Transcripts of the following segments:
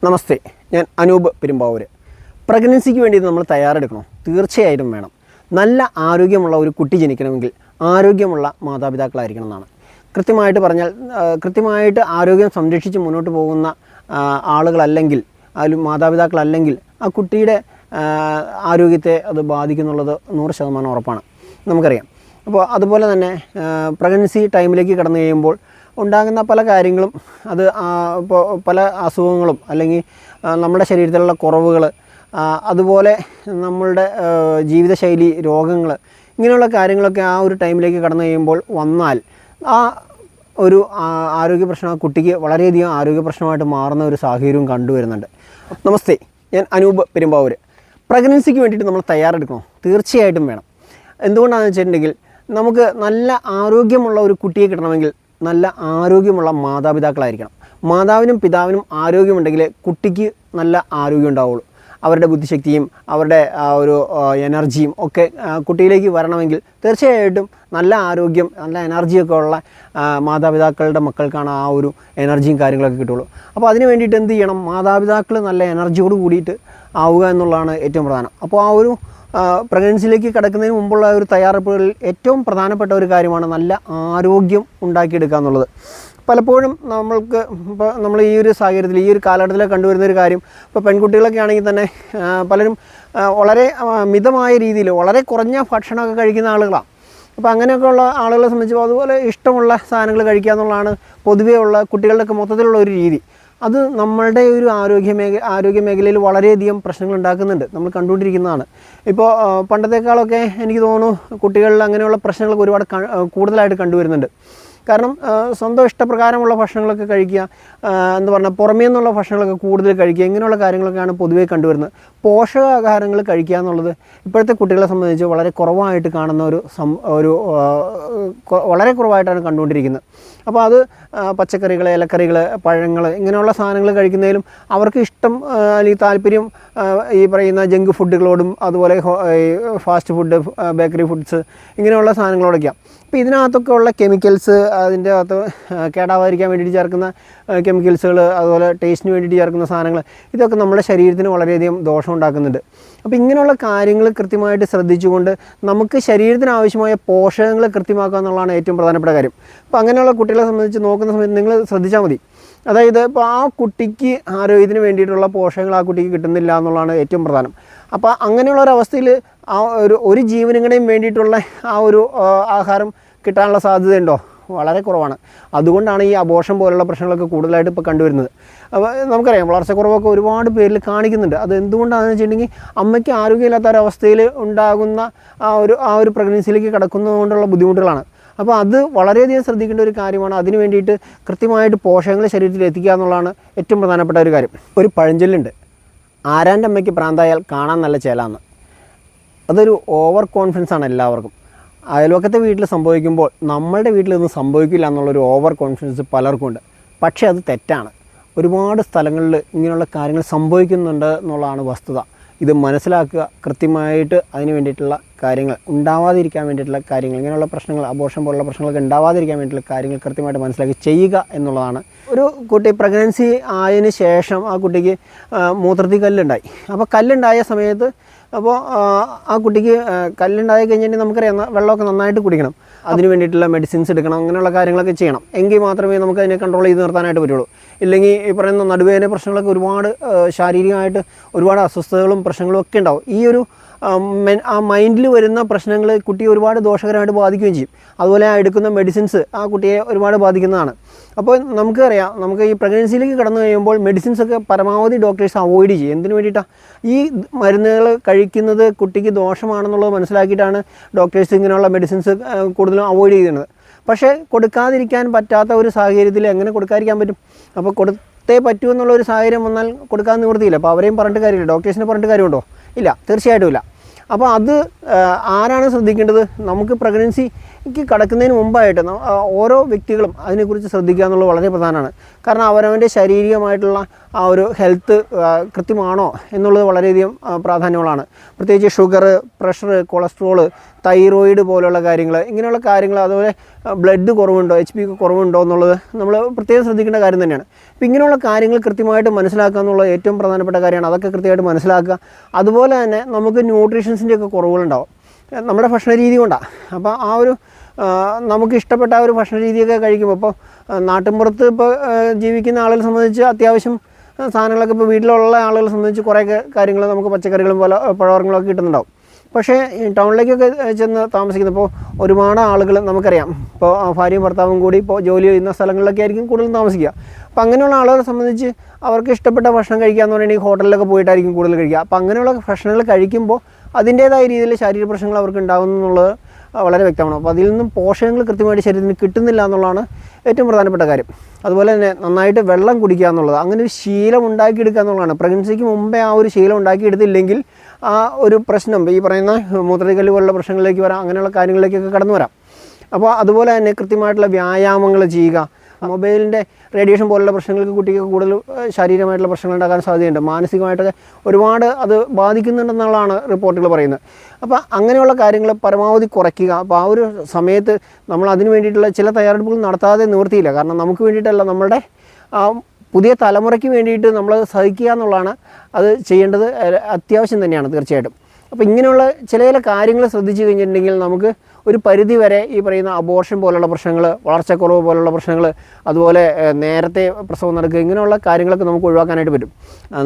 നമസ്തേ, ഞാൻ അനൂപ് പെരുമ്പാവൂര്. പ്രഗ്നൻസിക്ക് വേണ്ടി നമ്മൾ തയ്യാറെടുക്കണോ? തീർച്ചയായിട്ടും വേണം. നല്ല ആരോഗ്യമുള്ള ഒരു കുട്ടി ജനിക്കണമെങ്കിൽ ആരോഗ്യമുള്ള മാതാപിതാക്കളായിരിക്കണം എന്നാണ്. കൃത്യമായിട്ട് പറഞ്ഞാൽ കൃത്യമായിട്ട് ആരോഗ്യം സംരക്ഷിച്ച് മുന്നോട്ട് പോകുന്ന ആളുകളല്ലെങ്കിൽ, അതിൽ മാതാപിതാക്കളല്ലെങ്കിൽ ആ കുട്ടിയുടെ ആരോഗ്യത്തെ അത് ബാധിക്കുന്നുള്ളത് 100% ഉറപ്പാണ്, നമുക്കറിയാം. അപ്പോൾ അതുപോലെ തന്നെ പ്രഗ്നൻസി ടൈമിലേക്ക് കടന്നു കഴിയുമ്പോൾ ഉണ്ടാകുന്ന പല കാര്യങ്ങളും, അത് ഇപ്പോൾ പല അസുഖങ്ങളും അല്ലെങ്കിൽ നമ്മുടെ ശരീരത്തിലുള്ള കുറവുകൾ, അതുപോലെ നമ്മളുടെ ജീവിതശൈലി രോഗങ്ങൾ, ഇങ്ങനെയുള്ള കാര്യങ്ങളൊക്കെ ആ ഒരു ടൈമിലേക്ക് കടന്നു കഴിയുമ്പോൾ വന്നാൽ ആ ഒരു ആരോഗ്യ പ്രശ്നം ആ കുട്ടിക്ക് വളരെയധികം ആരോഗ്യ പ്രശ്നമായിട്ട് മാറുന്ന ഒരു സാഹചര്യവും കണ്ടുവരുന്നുണ്ട്. നമസ്തേ, ഞാൻ അനൂപ് പെരുമ്പാവൂര്. പ്രഗ്നൻസിക്ക് വേണ്ടിയിട്ട് നമ്മൾ തയ്യാറെടുക്കണോ? തീർച്ചയായിട്ടും വേണം. എന്തുകൊണ്ടാണെന്ന് വെച്ചിട്ടുണ്ടെങ്കിൽ, നമുക്ക് നല്ല ആരോഗ്യമുള്ള ഒരു കുട്ടിയെ കിട്ടണമെങ്കിൽ നല്ല ആരോഗ്യമുള്ള മാതാപിതാക്കളായിരിക്കണം. മാതാവിനും പിതാവിനും ആരോഗ്യമുണ്ടെങ്കിൽ കുട്ടിക്ക് നല്ല ആരോഗ്യം ഉണ്ടാവുള്ളൂ. അവരുടെ ബുദ്ധിശക്തിയും അവരുടെ ഒരു എനർജിയും ഒക്കെ കുട്ടിയിലേക്ക് വരണമെങ്കിൽ തീർച്ചയായിട്ടും നല്ല ആരോഗ്യം, നല്ല എനർജിയൊക്കെ ഉള്ള മാതാപിതാക്കളുടെ മക്കൾക്കാണ് ആ ഒരു എനർജിയും കാര്യങ്ങളൊക്കെ കിട്ടുള്ളൂ. അപ്പോൾ അതിന് വേണ്ടിയിട്ട് എന്ത് ചെയ്യണം? മാതാപിതാക്കൾ നല്ല എനർജിയോട് കൂടിയിട്ട് ആവുക എന്നുള്ളതാണ് ഏറ്റവും പ്രധാനം. അപ്പോൾ ആ ഒരു പ്രഗ്നൻസിയിലേക്ക് കിടക്കുന്നതിന് മുമ്പുള്ള ഒരു തയ്യാറെടുപ്പുകളിൽ ഏറ്റവും പ്രധാനപ്പെട്ട ഒരു കാര്യമാണ് നല്ല ആരോഗ്യം ഉണ്ടാക്കിയെടുക്കുക എന്നുള്ളത്. പലപ്പോഴും ഇപ്പോൾ നമ്മൾ ഈ ഒരു സാഹചര്യത്തിൽ, ഈ ഒരു കാലഘട്ടത്തിൽ കണ്ടുവരുന്നൊരു കാര്യം, ഇപ്പോൾ പെൺകുട്ടികളൊക്കെ ആണെങ്കിൽ തന്നെ പലരും വളരെ മിതമായ രീതിയിൽ വളരെ കുറഞ്ഞ ഭക്ഷണമൊക്കെ കഴിക്കുന്ന ആളുകളാണ്. അപ്പോൾ അങ്ങനെയൊക്കെയുള്ള ആളുകളെ സംബന്ധിച്ച് അതുപോലെ ഇഷ്ടമുള്ള സാധനങ്ങൾ കഴിക്കുക എന്നുള്ളതാണ് പൊതുവേ ഉള്ള കുട്ടികളുടെയൊക്കെ മൊത്തത്തിലുള്ള ഒരു രീതി. അത് നമ്മളുടെ ഒരു ആരോഗ്യ മേഖലയിൽ വളരെയധികം പ്രശ്നങ്ങൾ ഉണ്ടാക്കുന്നുണ്ട്, നമ്മൾ കണ്ടുകൊണ്ടിരിക്കുന്നതാണ്. ഇപ്പോൾ പണ്ടത്തേക്കാളൊക്കെ എനിക്ക് തോന്നുന്നു കുട്ടികളിൽ അങ്ങനെയുള്ള പ്രശ്നങ്ങളൊക്കെ ഒരുപാട് കൂടുതലായിട്ട് കണ്ടുവരുന്നുണ്ട്. കാരണം സ്വന്തം ഇഷ്ടപ്രകാരമുള്ള ഭക്ഷണങ്ങളൊക്കെ കഴിക്കുക, എന്താ പറഞ്ഞാൽ പുറമേ നിന്നുള്ള ഭക്ഷണങ്ങളൊക്കെ കൂടുതൽ കഴിക്കുക, ഇങ്ങനെയുള്ള കാര്യങ്ങളൊക്കെയാണ് പൊതുവേ കണ്ടുവരുന്നത്. പോഷകാഹാരങ്ങൾ കഴിക്കുക എന്നുള്ളത് ഇപ്പോഴത്തെ കുട്ടികളെ സംബന്ധിച്ച് വളരെ കുറവായിട്ട് കാണുന്ന ഒരു വളരെ കുറവായിട്ടാണ് കണ്ടുകൊണ്ടിരിക്കുന്നത്. അപ്പോൾ അത് പച്ചക്കറികൾ, ഇലക്കറികൾ, പഴങ്ങൾ, ഇങ്ങനെയുള്ള സാധനങ്ങൾ കഴിക്കുന്നതിലും അവർക്ക് ഇഷ്ടം അല്ലെങ്കിൽ താല്പര്യം ഈ പറയുന്ന ജങ്ക് ഫുഡുകളോടും അതുപോലെ ഫാസ്റ്റ് ഫുഡ്, ബേക്കറി ഫുഡ്സ്, ഇങ്ങനെയുള്ള സാധനങ്ങളോടൊക്കെയാണ്. അപ്പോൾ ഇതിനകത്തൊക്കെ ഉള്ള കെമിക്കൽസ്, അതിൻ്റെ അകത്ത് കേടാവാതിരിക്കാൻ വേണ്ടിയിട്ട് ചേർക്കുന്ന കെമിക്കൽസുകൾ, അതുപോലെ ടേസ്റ്റിന് വേണ്ടിയിട്ട് ചേർക്കുന്ന സാധനങ്ങൾ, ഇതൊക്കെ നമ്മുടെ ശരീരത്തിന് വളരെയധികം ദോഷം ഉണ്ടാക്കുന്നുണ്ട്. അപ്പോൾ ഇങ്ങനെയുള്ള കാര്യങ്ങൾ കൃത്യമായിട്ട് ശ്രദ്ധിച്ചുകൊണ്ട് നമുക്ക് ശരീരത്തിന് ആവശ്യമായ പോഷകങ്ങൾ കൃത്യമാക്കുക എന്നുള്ളതാണ് ഏറ്റവും പ്രധാനപ്പെട്ട കാര്യം. അപ്പോൾ അങ്ങനെയുള്ള കുട്ടികളെ സംബന്ധിച്ച് നോക്കുന്ന സമയത്ത് നിങ്ങൾ ശ്രദ്ധിച്ചാൽ മതി. അതായത് ഇപ്പോൾ ആ കുട്ടിക്ക് ആരോഗ്യത്തിന് വേണ്ടിയിട്ടുള്ള പോഷകങ്ങൾ ആ കുട്ടിക്ക് കിട്ടുന്നില്ല എന്നുള്ളതാണ് ഏറ്റവും പ്രധാനം. അപ്പോൾ അങ്ങനെയുള്ളൊരവസ്ഥയിൽ ആ ഒരു ജീവനുകളുടെയും വേണ്ടിയിട്ടുള്ള ആ ഒരു ആഹാരം കിട്ടാനുള്ള സാധ്യതയുണ്ടോ? വളരെ കുറവാണ്. അതുകൊണ്ടാണ് ഈ അബോർഷൻ പോലുള്ള പ്രശ്നങ്ങളൊക്കെ കൂടുതലായിട്ട് ഇപ്പോൾ കണ്ടുവരുന്നത്. അപ്പോൾ നമുക്കറിയാം, വളർച്ചക്കുറവൊക്കെ ഒരുപാട് പേരിൽ കാണിക്കുന്നുണ്ട്. അത് എന്തുകൊണ്ടാണെന്ന് വെച്ചിട്ടുണ്ടെങ്കിൽ, അമ്മയ്ക്ക് ആരോഗ്യമില്ലാത്ത ഒരവസ്ഥയിൽ ഉണ്ടാകുന്ന ആ ഒരു പ്രഗ്നൻസിയിലേക്ക് കിടക്കുന്നതുകൊണ്ടുള്ള ബുദ്ധിമുട്ടുകളാണ്. അപ്പോൾ അത് വളരെയധികം ശ്രദ്ധിക്കേണ്ട ഒരു കാര്യമാണ്. അതിന് വേണ്ടിയിട്ട് കൃത്യമായിട്ട് പോഷകങ്ങൾ ശരീരത്തിൽ എത്തിക്കുക എന്നുള്ളതാണ് ഏറ്റവും പ്രധാനപ്പെട്ട ഒരു കാര്യം. ഒരു പഴഞ്ചൊല്ലുണ്ട്, ആരാൻ്റെ അമ്മയ്ക്ക് പ്രാന്തായാൽ കാണാൻ നല്ല ചേലാന്ന്. അതൊരു ഓവർ കോൺഫിഡൻസ് ആണ് എല്ലാവർക്കും. അയൽവക്കത്തെ വീട്ടിൽ സംഭവിക്കുമ്പോൾ നമ്മളുടെ വീട്ടിലൊന്നും സംഭവിക്കില്ല എന്നുള്ളൊരു ഓവർ കോൺഫിഡൻസ് പലർക്കും ഉണ്ട്. പക്ഷേ അത് തെറ്റാണ്. ഒരുപാട് സ്ഥലങ്ങളിൽ ഇങ്ങനെയുള്ള കാര്യങ്ങൾ സംഭവിക്കുന്നുണ്ട് എന്നുള്ളതാണ് വസ്തുത. ഇത് മനസ്സിലാക്കുക, കൃത്യമായിട്ട് അതിന് വേണ്ടിയിട്ടുള്ള കാര്യങ്ങൾ ഉണ്ടാവാതിരിക്കാൻ വേണ്ടിയിട്ടുള്ള കാര്യങ്ങൾ, ഇങ്ങനെയുള്ള പ്രശ്നങ്ങൾ, അബോർഷൻ പോലുള്ള പ്രശ്നങ്ങളൊക്കെ ഉണ്ടാവാതിരിക്കാൻ വേണ്ടിയിട്ടുള്ള കാര്യങ്ങൾ കൃത്യമായിട്ട് മനസ്സിലാക്കി ചെയ്യുക എന്നുള്ളതാണ്. ഒരു കുട്ടി പ്രഗ്നൻസി ആയതിനു ശേഷം ആ കുട്ടിക്ക് മൂത്രത്തിൽ കല്ലുണ്ടായി. അപ്പോൾ കല്ലുണ്ടായ സമയത്ത് ആ കുട്ടിക്ക് കല്ലുണ്ടായി കഴിഞ്ഞിട്ടുണ്ടെങ്കിൽ നമുക്കറിയാം, വെള്ളമൊക്കെ നന്നായിട്ട് കുടിക്കണം, അതിന് വേണ്ടിയിട്ടുള്ള മെഡിസിൻസ് എടുക്കണം, അങ്ങനെയുള്ള കാര്യങ്ങളൊക്കെ ചെയ്യണം. എങ്കിൽ മാത്രമേ നമുക്ക് അതിനെ കൺട്രോൾ ചെയ്ത് നിർത്താനായിട്ട് പറ്റുള്ളൂ. ഇല്ലെങ്കിൽ ഈ പറയുന്ന നടുവേദന പ്രശ്നങ്ങളൊക്കെ ഒരുപാട് ശാരീരികമായിട്ട് ഒരുപാട് അസ്വസ്ഥതകളും പ്രശ്നങ്ങളും ഒക്കെ ഉണ്ടാവും. ഈ ഒരു ആ മൈൻഡിൽ വരുന്ന പ്രശ്നങ്ങൾ കുട്ടിയെ ഒരുപാട് ദോഷകരമായിട്ട് ബാധിക്കുകയും ചെയ്യും. അതുപോലെ ആ എടുക്കുന്ന മെഡിസിൻസ് ആ കുട്ടിയെ ഒരുപാട് ബാധിക്കുന്നതാണ്. അപ്പോൾ നമുക്കറിയാം, നമുക്ക് ഈ പ്രഗ്നൻസിയിലേക്ക് കടന്നു കഴിയുമ്പോൾ മെഡിസിൻസൊക്കെ പരമാവധി ഡോക്ടേഴ്സ് അവോയ്ഡ് ചെയ്യും. എന്തിനു വേണ്ടിയിട്ടാണ്? ഈ മരുന്നുകൾ കഴിക്കുന്നത് കുട്ടിക്ക് ദോഷമാണെന്നുള്ളത് മനസ്സിലാക്കിയിട്ടാണ് ഡോക്ടേഴ്സ് ഇങ്ങനെയുള്ള മെഡിസിൻസ് കൂടുതലും അവോയ്ഡ് ചെയ്യുന്നത്. പക്ഷേ കൊടുക്കാതിരിക്കാൻ പറ്റാത്ത ഒരു സാഹചര്യത്തിൽ എങ്ങനെ കൊടുക്കാതിരിക്കാൻ പറ്റും? അപ്പോൾ കൊടുത്തേ പറ്റൂ എന്നുള്ളൊരു സാഹചര്യം വന്നാൽ കൊടുക്കാൻ നിവൃത്തിയില്ല. അപ്പോൾ അവരെയും പറഞ്ഞിട്ട് കാര്യമില്ല, ഡോക്ടേഴ്സിനെ പറഞ്ഞിട്ട് കാര്യമുണ്ടോ? ഇല്ല, തീർച്ചയായിട്ടും ഇല്ല. അപ്പോൾ അത് ആരാണ് ശ്രദ്ധിക്കേണ്ടത്? നമുക്ക് പ്രഗ്നൻസി കടക്കുന്നതിന് മുമ്പായിട്ട് ഓരോ വ്യക്തികളും അതിനെക്കുറിച്ച് ശ്രദ്ധിക്കുക എന്നുള്ളത് വളരെ പ്രധാനമാണ്. കാരണം അവനവൻ്റെ ശാരീരികമായിട്ടുള്ള ആ ഒരു ഹെൽത്ത് കൃത്യമാണോ എന്നുള്ളത് വളരെയധികം പ്രാധാന്യമുള്ളതാണ്. പ്രത്യേകിച്ച് ഷുഗർ, പ്രഷർ, കൊളസ്ട്രോൾ, തൈറോയിഡ് പോലുള്ള കാര്യങ്ങൾ, ഇങ്ങനെയുള്ള കാര്യങ്ങൾ, അതുപോലെ ബ്ലഡ് കുറവുണ്ടോ, HB കുറവുണ്ടോ എന്നുള്ളത് നമ്മൾ പ്രത്യേകം ശ്രദ്ധിക്കേണ്ട കാര്യം തന്നെയാണ്. അപ്പോൾ ഇങ്ങനെയുള്ള കാര്യങ്ങൾ കൃത്യമായിട്ട് മനസ്സിലാക്കുക എന്നുള്ളത് ഏറ്റവും പ്രധാനപ്പെട്ട കാര്യമാണ്. അതൊക്കെ കൃത്യമായിട്ട് മനസ്സിലാക്കുക. അതുപോലെ തന്നെ നമുക്ക് ന്യൂട്രീഷൻസിൻ്റെയൊക്കെ കുറവുകളുണ്ടാവും നമ്മുടെ ഭക്ഷണ രീതി കൊണ്ടാണ്. അപ്പോൾ ആ ഒരു നമുക്ക് ഇഷ്ടപ്പെട്ട ആ ഒരു ഭക്ഷണ രീതിയൊക്കെ കഴിക്കുമ്പോൾ, ഇപ്പോൾ നാട്ടിൻപുറത്ത് ഇപ്പോൾ ജീവിക്കുന്ന ആളുകളെ സംബന്ധിച്ച് അത്യാവശ്യം സാധനങ്ങളൊക്കെ ഇപ്പോൾ വീട്ടിലുള്ള ആളുകളെ സംബന്ധിച്ച് കുറേയൊക്കെ കാര്യങ്ങൾ നമുക്ക് പച്ചക്കറികളും പോലെ പഴവർഗ്ഗങ്ങളൊക്കെ കിട്ടുന്നുണ്ടാവും. പക്ഷേ ടൗണിലേക്കൊക്കെ ചെന്ന് താമസിക്കുന്നപ്പോൾ ഒരുപാട് ആളുകൾ നമുക്കറിയാം, ഇപ്പോൾ ഭാര്യയും ഭർത്താവും കൂടി ഇപ്പോൾ ജോലി ചെയ്യുന്ന സ്ഥലങ്ങളിലൊക്കെ ആയിരിക്കും കൂടുതലും താമസിക്കുക. അപ്പോൾ അങ്ങനെയുള്ള ആളുകളെ സംബന്ധിച്ച് അവർക്ക് ഇഷ്ടപ്പെട്ട ഭക്ഷണം കഴിക്കുക എന്ന് പറയുകയാണെങ്കിൽ ഹോട്ടലിലൊക്കെ പോയിട്ടായിരിക്കും കൂടുതൽ കഴിക്കുക. അപ്പോൾ അങ്ങനെയുള്ള ഭക്ഷണങ്ങൾ കഴിക്കുമ്പോൾ അതിൻ്റേതായ രീതിയിൽ ശാരീരിക പ്രശ്നങ്ങൾ അവർക്ക് ഉണ്ടാകുന്നു എന്നുള്ളത് വളരെ വ്യക്തമാണ്. അപ്പോൾ അതിൽ നിന്നും പോഷകങ്ങൾ കൃത്യമായിട്ട് ശരീരത്തിന് കിട്ടുന്നില്ല എന്നുള്ളതാണ് ഏറ്റവും പ്രധാനപ്പെട്ട കാര്യം. അതുപോലെ തന്നെ നന്നായിട്ട് വെള്ളം കുടിക്കുക എന്നുള്ളത്, അങ്ങനെ ഒരു ശീലം ഉണ്ടാക്കിയെടുക്കുക എന്നുള്ളതാണ്. പ്രഗ്നൻസിക്ക് മുമ്പേ ആ ഒരു ശീലം ഉണ്ടാക്കിയെടുത്തില്ലെങ്കിൽ ആ ഒരു പ്രശ്നം ഈ പറയുന്ന മൂത്രക്കല്ല് പോലുള്ള പ്രശ്നങ്ങളിലേക്ക് വരാം, അങ്ങനെയുള്ള കാര്യങ്ങളിലേക്കൊക്കെ കടന്നു വരാം. അപ്പോൾ അതുപോലെ തന്നെ കൃത്യമായിട്ടുള്ള വ്യായാമങ്ങൾ ചെയ്യുക. മൊബൈലിൻ്റെ റേഡിയേഷൻ പോലുള്ള പ്രശ്നങ്ങൾക്ക് കുട്ടിക്ക് കൂടുതൽ ശാരീരികമായിട്ടുള്ള പ്രശ്നങ്ങൾ ഉണ്ടാകാൻ സാധ്യതയുണ്ട്. മാനസികമായിട്ടൊക്കെ ഒരുപാട് അത് ബാധിക്കുന്നുണ്ടെന്നുള്ളതാണ് റിപ്പോർട്ടുകൾ പറയുന്നത്. അപ്പോൾ അങ്ങനെയുള്ള കാര്യങ്ങൾ പരമാവധി കുറയ്ക്കുക. അപ്പോൾ ആ ഒരു സമയത്ത് നമ്മൾ അതിന് വേണ്ടിയിട്ടുള്ള ചില തയ്യാറെടുപ്പുകൾ നടത്താതെ നിവൃത്തിയില്ല. കാരണം നമുക്ക് വേണ്ടിയിട്ടല്ല, നമ്മളുടെ പുതിയ തലമുറയ്ക്ക് വേണ്ടിയിട്ട് നമ്മൾ സഹിക്കുക എന്നുള്ളതാണ്. അത് ചെയ്യേണ്ടത് അത്യാവശ്യം തന്നെയാണ് തീർച്ചയായിട്ടും. അപ്പോൾ ഇങ്ങനെയുള്ള ചില കാര്യങ്ങൾ ശ്രദ്ധിച്ചു കഴിഞ്ഞിട്ടുണ്ടെങ്കിൽ നമുക്ക് ഒരു പരിധി വരെ ഈ പറയുന്ന അബോർഷൻ പോലുള്ള പ്രശ്നങ്ങൾ, വളർച്ചക്കുറവ് പോലുള്ള പ്രശ്നങ്ങൾ, അതുപോലെ നേരത്തെ പ്രസവം നടക്കുക, ഇങ്ങനെയുള്ള കാര്യങ്ങളൊക്കെ നമുക്ക് ഒഴിവാക്കാനായിട്ട് പറ്റും.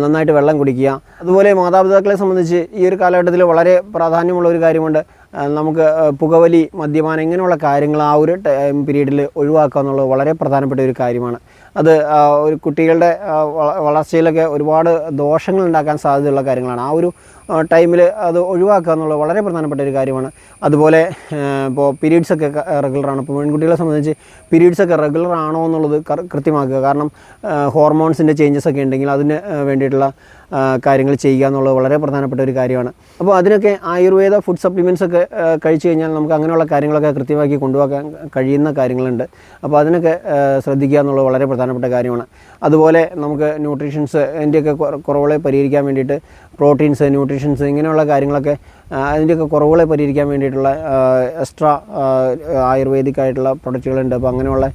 നന്നായിട്ട് വെള്ളം കുടിക്കുക. അതുപോലെ മാതാപിതാക്കളെ സംബന്ധിച്ച് ഈ ഒരു കാലഘട്ടത്തിൽ വളരെ പ്രാധാന്യമുള്ള ഒരു കാര്യമുണ്ട്. നമുക്ക് പുകവലി, മദ്യപാനം, ഇങ്ങനെയുള്ള കാര്യങ്ങൾ ആ ഒരു പീരീഡിൽ ഒഴിവാക്കുക എന്നുള്ളത് വളരെ പ്രധാനപ്പെട്ട ഒരു കാര്യമാണ്. അത് ഒരു കുട്ടികളുടെ വളർച്ചയിലൊക്കെ ഒരുപാട് ദോഷങ്ങൾ ഉണ്ടാക്കാൻ സാധ്യതയുള്ള കാര്യങ്ങളാണ്. ആ ഒരു ടൈമിൽ അത് ഒഴിവാക്കുക എന്നുള്ളത് വളരെ പ്രധാനപ്പെട്ട ഒരു കാര്യമാണ്. അതുപോലെ ഇപ്പോൾ പീരീഡ്സൊക്കെ റെഗുലറാണ്. ഇപ്പോൾ പെൺകുട്ടികളെ സംബന്ധിച്ച് പീരീഡ്സൊക്കെ റെഗുലർ ആണോ എന്നുള്ളത് കൃത്യമാക്കുക. കാരണം ഹോർമോൺസിൻ്റെ ചേഞ്ചസ് ഒക്കെ ഉണ്ടെങ്കിൽ അതിന് വേണ്ടിയിട്ടുള്ള കാര്യങ്ങൾ ചെയ്യുക എന്നുള്ളത് വളരെ പ്രധാനപ്പെട്ട ഒരു കാര്യമാണ്. അപ്പോൾ അതിനൊക്കെ ആയുർവേദ ഫുഡ് സപ്ലിമെൻറ്റ്സ് ഒക്കെ കഴിച്ചു കഴിഞ്ഞാൽ നമുക്ക് അങ്ങനെയുള്ള കാര്യങ്ങളൊക്കെ കൃത്യമാക്കി കൊണ്ടുപോകാൻ കഴിയുന്ന കാര്യങ്ങളുണ്ട്. അപ്പോൾ അതിനൊക്കെ ശ്രദ്ധിക്കുക എന്നുള്ളത് വളരെ പ്രധാനപ്പെട്ട കാര്യമാണ്. അതുപോലെ നമുക്ക് ന്യൂട്രീഷൻസ് അതിൻ്റെയൊക്കെ കുറവുകളെ പരിഹരിക്കാൻ വേണ്ടിയിട്ട് പ്രോട്ടീൻസ്, ന്യൂട്രീഷൻസ്, ഇങ്ങനെയുള്ള കാര്യങ്ങളൊക്കെ അതിൻ്റെയൊക്കെ കുറവുകളെ പരിഹരിക്കാൻ വേണ്ടിയിട്ടുള്ള എക്സ്ട്രാ ആയുർവേദിക് ആയിട്ടുള്ള പ്രൊഡക്റ്റുകളുണ്ട്. അപ്പോൾ അങ്ങനെയുള്ള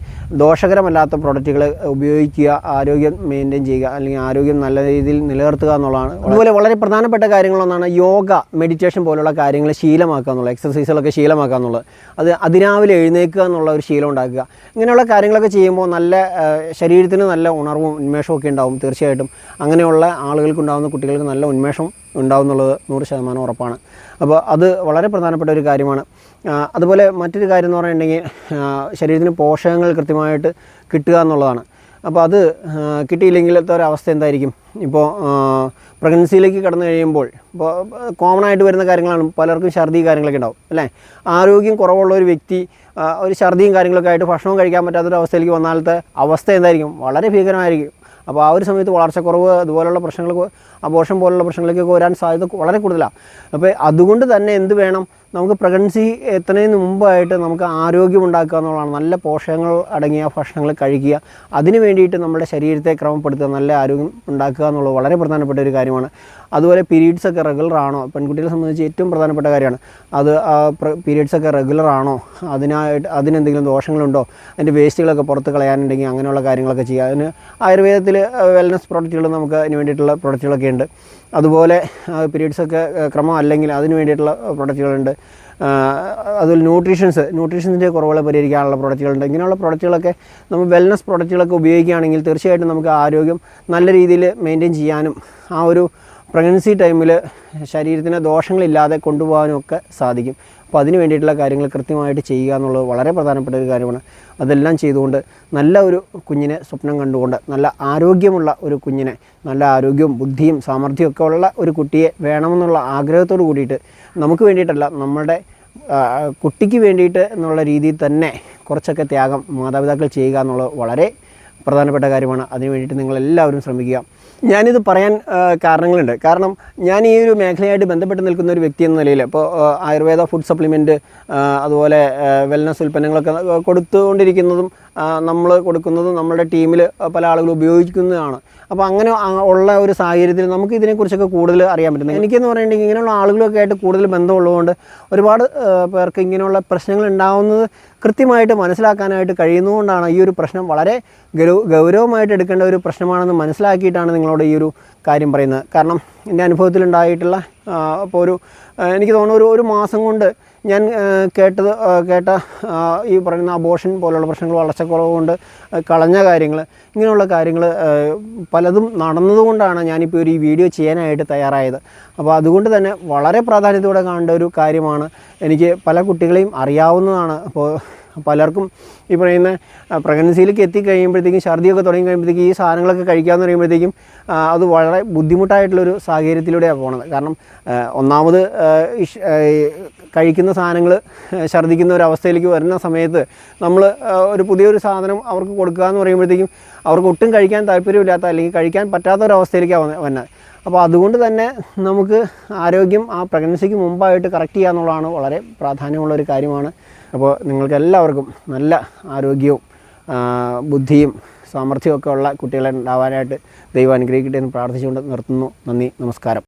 ദോഷകരമല്ലാത്ത പ്രൊഡക്റ്റുകൾ ഉപയോഗിക്കുക, ആരോഗ്യം മെയിൻറ്റെയിൻ ചെയ്യുക, അല്ലെങ്കിൽ ആരോഗ്യം നല്ല രീതിയിൽ നിലനിർത്തുക എന്നുള്ളതാണ്. അതുപോലെ വളരെ പ്രധാനപ്പെട്ട കാര്യങ്ങളൊന്നാണ് യോഗ, മെഡിറ്റേഷൻ പോലുള്ള കാര്യങ്ങൾ ശീലമാക്കുക എന്നുള്ളത്, എക്സസൈസുകളൊക്കെ ശീലമാക്കുക എന്നുള്ളത്. അത് അതിരാവിലെ എഴുന്നേൽക്കുക എന്നുള്ള ഒരു ശീലം ഉണ്ടാക്കുക. ഇങ്ങനെയുള്ള കാര്യങ്ങളൊക്കെ ചെയ്യുമ്പോൾ നല്ല ശരീരത്തിന് നല്ല ഉണർവും ഉന്മേഷവും ഒക്കെ ഉണ്ടാവും. തീർച്ചയായിട്ടും അങ്ങനെയുള്ള ആളുകൾക്കുണ്ടാകുന്ന കുട്ടികൾക്ക് നല്ല ഉന്മേഷം ഉണ്ടാവും എന്നുള്ളത് 100% ഉറപ്പാണ്. അപ്പോൾ അത് വളരെ പ്രധാനപ്പെട്ട ഒരു കാര്യമാണ്. അതുപോലെ മറ്റൊരു കാര്യം എന്ന് പറഞ്ഞിട്ടുണ്ടെങ്കിൽ ശരീരത്തിന് പോഷകങ്ങൾ കൃത്യമായിട്ട് കിട്ടുക എന്നുള്ളതാണ്. അപ്പോൾ അത് കിട്ടിയില്ലെങ്കിലത്തെ ഒരവസ്ഥ എന്തായിരിക്കും? ഇപ്പോൾ പ്രഗ്നൻസിയിലേക്ക് കടന്നു കഴിയുമ്പോൾ ഇപ്പോൾ കോമൺ ആയിട്ട് വരുന്ന കാര്യങ്ങളാണ്. പലർക്കും ഛർദി കാര്യങ്ങളൊക്കെ ഉണ്ടാവും, അല്ലേ? ആരോഗ്യം കുറവുള്ള ഒരു വ്യക്തി ഒരു ഛർദിയും കാര്യങ്ങളൊക്കെ ആയിട്ട് ഭക്ഷണം കഴിക്കാൻ പറ്റാത്തൊരവസ്ഥയിലേക്ക് വന്നാലത്തെ അവസ്ഥ എന്തായിരിക്കും? വളരെ ഭീകരമായിരിക്കും. അപ്പോൾ ആ ഒരു സമയത്ത് വളർച്ചക്കുറവ്, അതുപോലുള്ള പ്രശ്നങ്ങൾക്ക്, അബോർഷൻ പോലുള്ള പ്രശ്നങ്ങളിലേക്കൊക്കെ വരാൻ സാധ്യത വളരെ കൂടുതലാണ്. അപ്പോൾ അതുകൊണ്ട് തന്നെ എന്ത് വേണം? നമുക്ക് പ്രഗ്നൻസി എത്തുന്നതിന് മുമ്പായിട്ട് നമുക്ക് ആരോഗ്യം ഉണ്ടാക്കുക എന്നുള്ളതാണ്. നല്ല പോഷകങ്ങൾ അടങ്ങിയ ഭക്ഷണങ്ങൾ കഴിക്കുക. അതിന് വേണ്ടിയിട്ട് നമ്മുടെ ശരീരത്തെ ക്രമപ്പെടുത്തുക, നല്ല ആരോഗ്യം ഉണ്ടാക്കുക എന്നുള്ളത് വളരെ പ്രധാനപ്പെട്ട ഒരു കാര്യമാണ്. അതുപോലെ പീരീഡ്സൊക്കെ റെഗുലർ ആണോ? പെൺകുട്ടികളെ സംബന്ധിച്ച് ഏറ്റവും പ്രധാനപ്പെട്ട കാര്യമാണ് അത്. പീരീഡ്സൊക്കെ റെഗുലർ ആണോ? അതിനെന്തെങ്കിലും ദോഷങ്ങളുണ്ടോ? അതിൻ്റെ വേസ്റ്റുകളൊക്കെ പുറത്ത് കളയാനുണ്ടെങ്കിൽ അങ്ങനെയുള്ള കാര്യങ്ങളൊക്കെ ചെയ്യുക. അതിന് ആയുർവേദത്തിൽ വെൽനസ് പ്രൊഡക്റ്റുകൾ നമുക്ക് അതിന് വേണ്ടിയിട്ടുള്ള പ്രൊഡക്റ്റുകളൊക്കെ ഉണ്ട്. അതുപോലെ പീരീഡ്സൊക്കെ ക്രമം അല്ലെങ്കിൽ അതിന് വേണ്ടിയിട്ടുള്ള പ്രൊഡക്റ്റുകളുണ്ട്. അതുപോലെ ന്യൂട്രീഷൻസിൻ്റെ കുറവുകളെ പരിഹരിക്കാനുള്ള പ്രൊഡക്റ്റുകളുണ്ട്. ഇങ്ങനെയുള്ള പ്രൊഡക്റ്റുകളൊക്കെ നമ്മൾ വെൽനസ് പ്രൊഡക്റ്റുകളൊക്കെ ഉപയോഗിക്കുകയാണെങ്കിൽ തീർച്ചയായിട്ടും നമുക്ക് ആരോഗ്യം നല്ല രീതിയിൽ മെയിൻറ്റെയിൻ ചെയ്യാനും ആ ഒരു പ്രഗ്നൻസി ടൈമിൽ ശരീരത്തിന് ദോഷങ്ങളില്ലാതെ കൊണ്ടുപോകാനും ഒക്കെ സാധിക്കും. അപ്പോൾ അതിന് വേണ്ടിയിട്ടുള്ള കാര്യങ്ങൾ കൃത്യമായിട്ട് ചെയ്യുക എന്നുള്ളത് വളരെ പ്രധാനപ്പെട്ട ഒരു കാര്യമാണ്. അതെല്ലാം ചെയ്തുകൊണ്ട് നല്ല ഒരു കുഞ്ഞിനെ സ്വപ്നം കണ്ടുകൊണ്ട് നല്ല ആരോഗ്യമുള്ള ഒരു കുഞ്ഞിനെ, നല്ല ആരോഗ്യവും ബുദ്ധിയും സാമർഥ്യവും ഒക്കെ ഉള്ള ഒരു കുട്ടിയെ വേണമെന്നുള്ള ആഗ്രഹത്തോട് കൂടിയിട്ട് നമുക്ക് വേണ്ടിയിട്ടല്ല, നമ്മുടെ കുട്ടിക്ക് വേണ്ടിയിട്ട് എന്നുള്ള രീതിയിൽ തന്നെ കുറച്ചൊക്കെ ത്യാഗം മാതാപിതാക്കൾ ചെയ്യുക എന്നുള്ളത് വളരെ പ്രധാനപ്പെട്ട കാര്യമാണ്. അതിന് വേണ്ടിയിട്ട് നിങ്ങളെല്ലാവരും ശ്രമിക്കുക. ഞാനിത് പറയാൻ കാരണങ്ങളുണ്ട്. കാരണം ഞാൻ ഈ ഒരു മേഖലയായിട്ട് ബന്ധപ്പെട്ട് നിൽക്കുന്ന ഒരു വ്യക്തി എന്ന നിലയിൽ ഇപ്പോൾ ആയുർവേദ ഫുഡ് സപ്ലിമെൻറ്റ് അതുപോലെ വെൽനസ് ഉൽപ്പന്നങ്ങളൊക്കെ കൊടുത്തുകൊണ്ടിരിക്കുന്നതും നമ്മൾ കൊടുക്കുന്നതും നമ്മുടെ ടീമിൽ പല ആളുകൾ ഉപയോഗിക്കുന്നതാണ്. അപ്പോൾ അങ്ങനെ ഉള്ള ഒരു സാഹചര്യത്തിൽ നമുക്ക് ഇതിനെക്കുറിച്ചൊക്കെ കൂടുതൽ അറിയാൻ പറ്റുന്നത്. എനിക്കെന്ന് പറയുന്നുണ്ടെങ്കിൽ ഇങ്ങനെയുള്ള ആളുകളൊക്കെ ആയിട്ട് കൂടുതൽ ബന്ധമുള്ളതുകൊണ്ട് ഒരുപാട് പേർക്ക് ഇങ്ങനെയുള്ള പ്രശ്നങ്ങൾ ഉണ്ടാകുന്നത് കൃത്യമായിട്ട് മനസ്സിലാക്കാനായിട്ട് കഴിയുന്നതുകൊണ്ടാണ് ഈ ഒരു പ്രശ്നം വളരെ ഗൗരവമായിട്ട് എടുക്കേണ്ട ഒരു പ്രശ്നമാണെന്ന് മനസ്സിലാക്കിയിട്ടാണ് നിങ്ങളോട് ഈ ഒരു കാര്യം പറയുന്നത്. കാരണം എൻ്റെ അനുഭവത്തിലുണ്ടായിട്ടുള്ള ഇപ്പോൾ എനിക്ക് തോന്നുന്നു ഒരു മാസം കൊണ്ട് ഞാൻ കേട്ട ഈ പറയുന്ന അബോർഷൻ പോലുള്ള പ്രശ്നങ്ങൾ, വളർച്ചക്കുറവ് കൊണ്ട് കളഞ്ഞ കാര്യങ്ങൾ, ഇങ്ങനെയുള്ള കാര്യങ്ങൾ പലതും നടന്നതുകൊണ്ടാണ് ഞാനിപ്പോൾ ഈ വീഡിയോ ചെയ്യാനായിട്ട് തയ്യാറായത്. അപ്പോൾ അതുകൊണ്ട് തന്നെ വളരെ പ്രാധാന്യത്തോടെ കാണേണ്ട ഒരു കാര്യമാണ്. എനിക്ക് പല കുട്ടികളെയും അറിയാവുന്നതാണ്. അപ്പോൾ പലർക്കും ഈ പറയുന്ന പ്രഗ്നൻസിയിലേക്ക് എത്തിക്കഴിയുമ്പോഴത്തേക്കും ഛർദിയൊക്കെ തുടങ്ങി കഴിയുമ്പോഴത്തേക്കും ഈ സാധനങ്ങളൊക്കെ കഴിക്കാമെന്ന് പറയുമ്പോഴത്തേക്കും അത് വളരെ ബുദ്ധിമുട്ടായിട്ടുള്ളൊരു സാഹചര്യത്തിലൂടെയാണ് പോകുന്നത്. കാരണം ഒന്നാമത് കഴിക്കുന്ന സാധനങ്ങൾ ഛർദ്ദിക്കുന്ന ഒരു അവസ്ഥയിലേക്ക് വരുന്ന സമയത്ത് നമ്മൾ ഒരു പുതിയൊരു സാധനം അവർക്ക് കൊടുക്കുക എന്ന് പറയുമ്പോഴത്തേക്കും അവർക്ക് ഒട്ടും കഴിക്കാൻ താല്പര്യമില്ലാത്ത അല്ലെങ്കിൽ കഴിക്കാൻ പറ്റാത്തൊരവസ്ഥയിലേക്കാണ് വന്നത്. അപ്പോൾ അതുകൊണ്ട് തന്നെ നമുക്ക് ആരോഗ്യം ആ പ്രഗ്നൻസിക്ക് മുമ്പായിട്ട് കറക്റ്റ് ചെയ്യുക എന്നുള്ളതാണ് വളരെ പ്രാധാന്യമുള്ളൊരു കാര്യമാണ്. അപ്പോൾ നിങ്ങൾക്ക് എല്ലാവർക്കും നല്ല ആരോഗ്യവും ബുദ്ധിയും സാമർഥ്യമൊക്കെ ഉള്ള കുട്ടികളെ ഉണ്ടാവാനായിട്ട് ദൈവം അനുഗ്രഹിക്കട്ടെ എന്ന് പ്രാർത്ഥിച്ചുകൊണ്ട് നിർത്തുന്നു. നന്ദി, നമസ്കാരം.